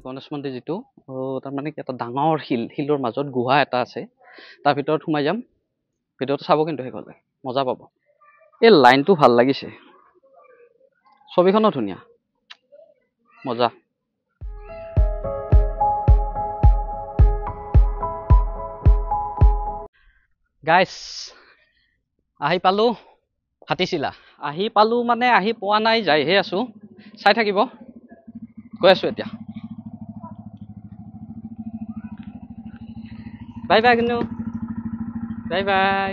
গণেশ মন্দিৰ যিটো তাৰমানে কি এটা ডাঙৰ শিলৰ মাজত গুহা এটা আছে তাৰ ভিতৰত সোমাই যাম ভিডিঅ'টো চাব কিন্তু সেইফালে মজা পাব এই লাইনটো ভাল লাগিছে ছবিখনো ধুনীয়া মজা গাইস আহি পালো হাতীচিলা আহি পালো মানে আহি পোৱা নাই যাইহে আছো চাই থাকিব গৈ আছো এতিয়া বাই বাই কিন্তু বাই বাই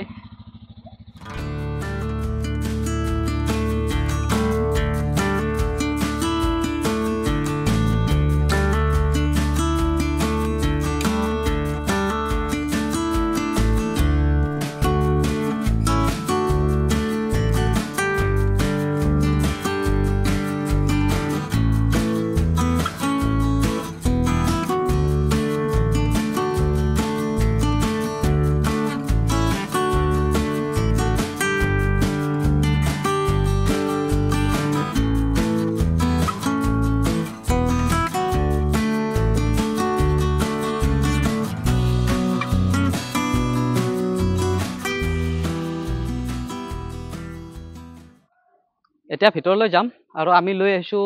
এতিয়া ভিতৰলৈ যাম আৰু আমি লৈ আহিছো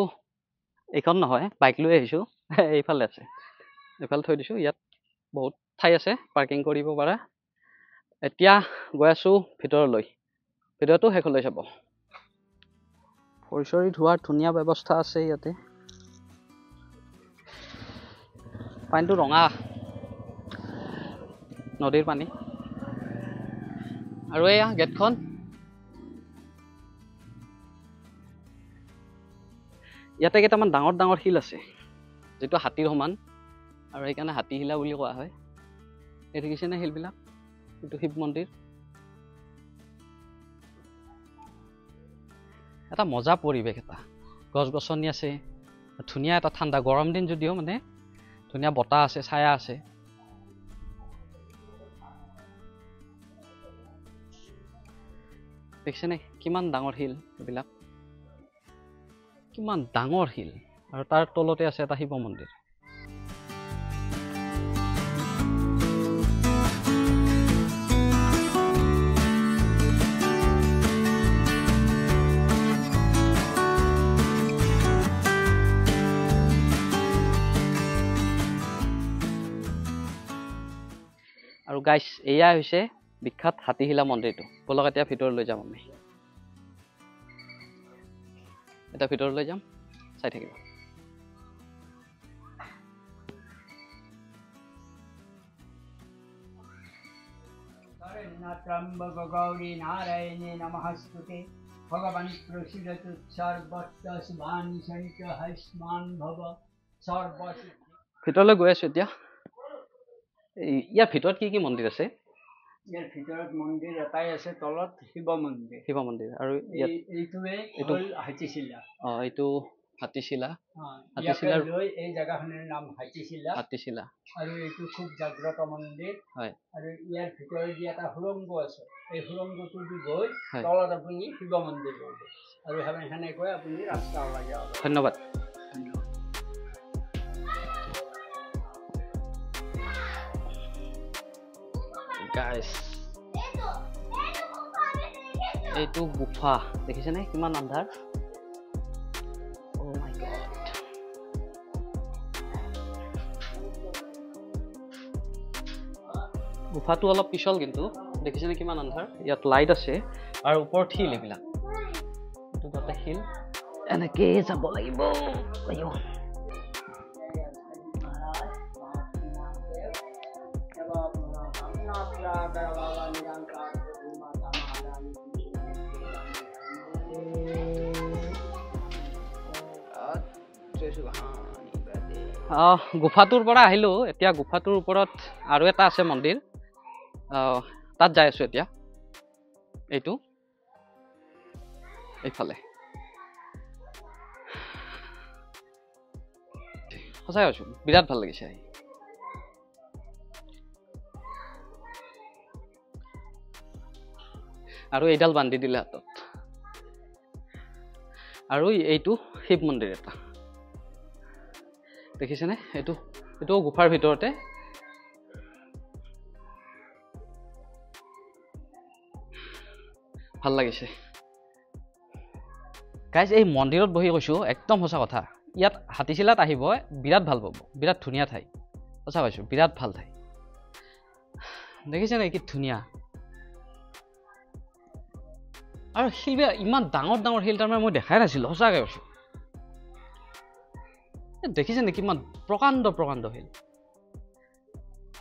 এইখন নহয় বাইক লৈ আহিছো এইফালে আছে এইফালে থৈ দিছো ইয়াত বহুত ঠাই আছে পাৰ্কিং কৰিব পাৰা এতিয়া গৈ আছো ভিতৰলৈ ভিডিঅ'টো শেষলৈ চাব পৰিচৰি ধোৱাৰ ধুনীয়া ব্যৱস্থা আছে ইয়াতে পানীটো ৰঙা নদীৰ পানী আৰু এয়া গেটখন ইয়াতে কেইটামান ডাঙৰ ডাঙৰ শিল আছে যেটো হাতীৰ সমান আৰু এইকাৰণে হাতীশিলা বুলি কোৱা হয় এই দেখিছেনে শিলবিলাক এইটো শিৱ মন্দিৰ এটা মজা পৰিৱেশ এটা গছ গছনি আছে ধুনীয়া এটা ঠাণ্ডা গৰম দিন যদিও মানে ধুনীয়া বতাহ আছে ছায়া আছে দেখিছেনে কিমান ডাঙৰ শিল এইবিলাক কিমান ডাঙৰ শিল আৰু তাৰ তলতে আছে এটা শিৱ মন্দিৰ আৰু গাইস এয়া হৈছে বিখ্যাত হাতীশিলা মন্দিৰটো বলক এতিয়া ভিতৰলৈ যাম আমি এটা ভিতৰলৈ যাম চাই থাকিব ত্ৰম্বক গৌৰী নাৰায়ণী নমস্তুতে ভগৱান প্ৰসিদ্ধ সৰ্বত্ৰ শুভানি সন্ত হস্মান ভৱ সৰ্বসিদ্ধি ভিতৰলৈ গৈ আছো এতিয়া ইয়াৰ ভিতৰত কি কি মন্দিৰ আছে ইয়াৰ ভিতৰত মন্দিৰ এটাই আছে তলত শিৱ মন্দিৰ আৰু এইটোৱে হ'ল হাতীশিলা এইটো হাতীশিলা লৈ এই জাগাখনৰ নাম হাতীশিলা আৰু এইটো খুব জাগ্ৰত মন্দিৰ হয় আৰু ইয়াৰ ভিতৰত যি এটা সুৰংগ আছে এই সুৰংগটো দি গৈ তলত আপুনি শিৱ মন্দিৰ পাব আৰু সেনেকৈ আপুনি ৰাস্তা ওলাই যাব ধন্যবাদ গাইস এইটো গুফা দেখিছেনে কিমান আন্ধাৰ ও মাই গড গুফাটো অলপ পিছল কিন্তু দেখিছেনে কিমান আন্ধাৰ ইয়াত লাইট আছে আৰু ওপৰত শিল এইবিলাক এইটো তাতে শিল এনেকৈ যাব লাগিব আইও গুফাটোৰ পৰা আহিলো এতিয়া গুফাটোৰ ওপৰত আৰু এটা আছে মন্দিৰ তাত যাই আছো এতিয়া এইটো এইফালে সঁচাই আছো বিৰাট ভাল লাগিছে আৰু এইডাল বান্ধি দিলে হাতত আৰু এইটো শিৱ মন্দিৰ এটা দেখিছেনে এইটো গুফাৰ ভিতৰতে ভাল লাগিছে গাইজ এই মন্দিৰত বহি কৈছোঁ একদম সঁচা কথা ইয়াত হাতীচিলাত আহিব বিৰাট ভাল পাব বিৰাট ধুনীয়া ঠাই সঁচা কৈছোঁ বিৰাট ভাল ঠাই দেখিছেনে কি ধুনীয়া আৰু শিলবিলাক ইমান ডাঙৰ ডাঙৰ শিল তাৰমানে মই দেখাই নাছিলোঁ সঁচাকৈ কৈছোঁ দেখিছেনে কিমান প্ৰকাণ্ড প্ৰকাণ্ড শিল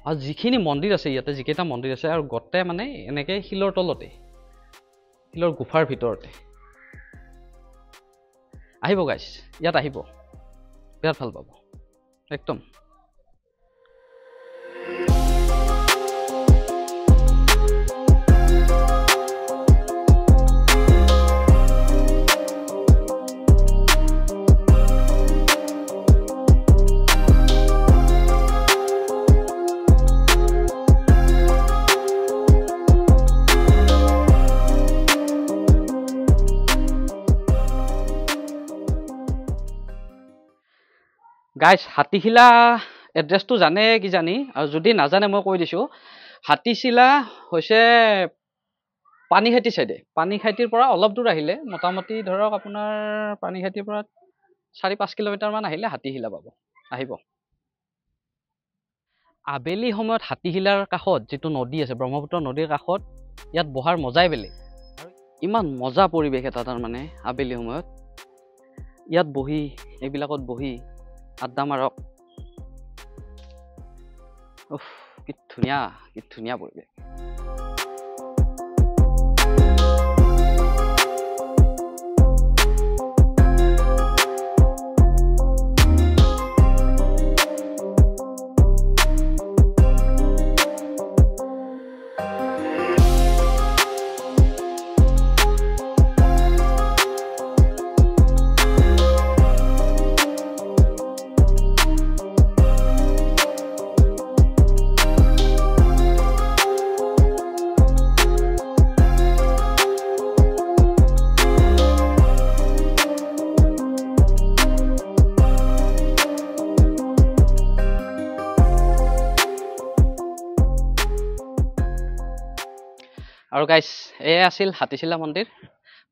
আৰু যিখিনি মন্দিৰ আছে ইয়াতে যিকেইটা মন্দিৰ আছে আৰু গোটেই মানে এনেকৈ শিলৰ তলতে শিলৰ গুফাৰ ভিতৰতে আহিব গাইছ ইয়াত আহিব বিৰাট ভাল পাব একদম গাইছ হাতীশিলা এড্ৰেছটো জানে কিজানি আৰু যদি নাজানে মই কৈ দিছোঁ হাতীশিলা হৈছে পানীখাইটি চাইডে পানীখাইটিৰ পৰা অলপ দূৰ আহিলে মোটামুটি ধৰক আপোনাৰ পানীখাইটিৰ পৰা 4-5 কিলোমিটাৰমান আহিলে হাতীশিলা পাব আহিব আবেলি সময়ত হাতীশিলাৰ কাষত যিটো নদী আছে ব্ৰহ্মপুত্ৰ নদীৰ কাষত ইয়াত বহাৰ মজাই বেলেগ ইমান মজা পৰিৱেশ এটা তাৰমানে আবেলি সময়ত ইয়াত বহি এইবিলাকত বহি আড্ডা মাৰক কি ধুনীয়া পৰিৱেশ আৰু গাইছ এয়ে আছিল হাতীশিলা মন্দিৰ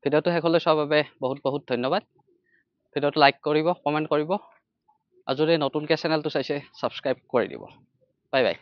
ভিডিঅ'টো শেষলৈ চোৱাৰ বাবে বহুত বহুত ধন্যবাদ ভিডিঅ'টো লাইক কৰিব কমেণ্ট কৰিব আৰু যদি নতুনকৈ চেনেলটো চাইছে ছাবস্ক্ৰাইব কৰি দিব বাই বাই